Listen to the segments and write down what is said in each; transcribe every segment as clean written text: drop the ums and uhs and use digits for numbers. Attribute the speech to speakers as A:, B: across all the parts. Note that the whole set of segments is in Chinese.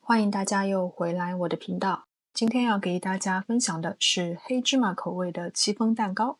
A: 欢迎大家又回来我的频道。今天要给大家分享的是黑芝麻口味的戚风蛋糕。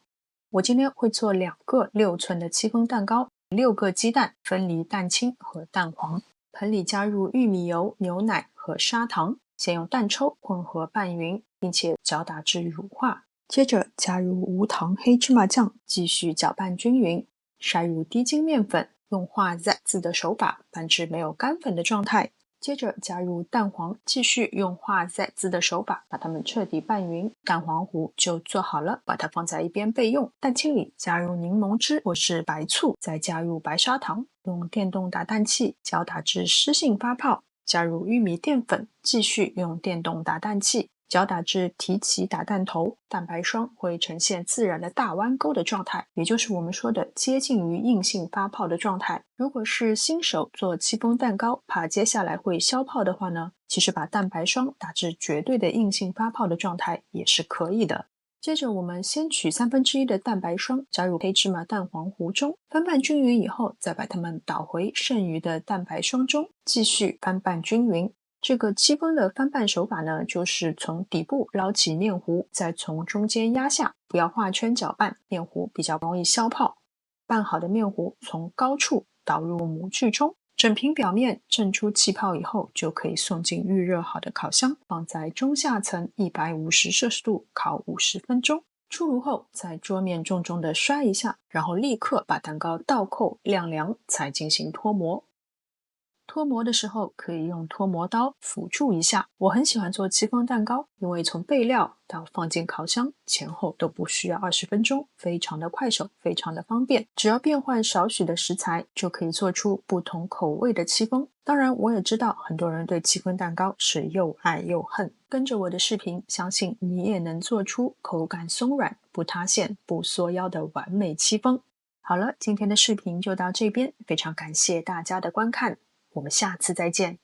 A: 我今天会做2个6寸的戚风蛋糕，6个鸡蛋分离蛋清和蛋黄，盆里加入玉米油、牛奶和砂糖，先用蛋抽混合拌匀，并且搅打至乳化。接着加入无糖黑芝麻酱，继续搅拌均匀，筛入低筋面粉，用画 Z 字的手法拌至没有干粉的状态。接着加入蛋黄，继续用画 Z 字的手法把它们彻底拌匀，蛋黄糊就做好了，把它放在一边备用。蛋清里加入柠檬汁或是白醋，再加入白砂糖，用电动打蛋器搅打至湿性发泡，加入玉米淀粉，继续用电动打蛋器搅打至提起打蛋头，蛋白霜会呈现自然的大弯钩的状态，也就是我们说的接近于硬性发泡的状态。如果是新手做戚风蛋糕，怕接下来会消泡的话呢，其实把蛋白霜打至绝对的硬性发泡的状态也是可以的。接着我们先取1/3的蛋白霜加入黑芝麻蛋黄糊中，翻拌均匀以后，再把它们倒回剩余的蛋白霜中，继续翻拌均匀。这个戚风的翻拌手法呢，就是从底部捞起面糊，再从中间压下，不要画圈搅拌，面糊比较容易消泡。拌好的面糊从高处倒入模具中，整平表面震出气泡以后，就可以送进预热好的烤箱，放在中下层150摄氏度烤50分钟。出炉后，在桌面重重的摔一下，然后立刻把蛋糕倒扣晾凉，才进行脱模。脱模的时候可以用脱模刀辅助一下。我很喜欢做戚风蛋糕，因为从备料到放进烤箱前后都不需要20分钟，非常的快手，非常的方便。只要变换少许的食材，就可以做出不同口味的戚风。当然，我也知道很多人对戚风蛋糕是又爱又恨。跟着我的视频，相信你也能做出口感松软、不塌陷、不缩腰的完美戚风。好了，今天的视频就到这边，非常感谢大家的观看。我们下次再见。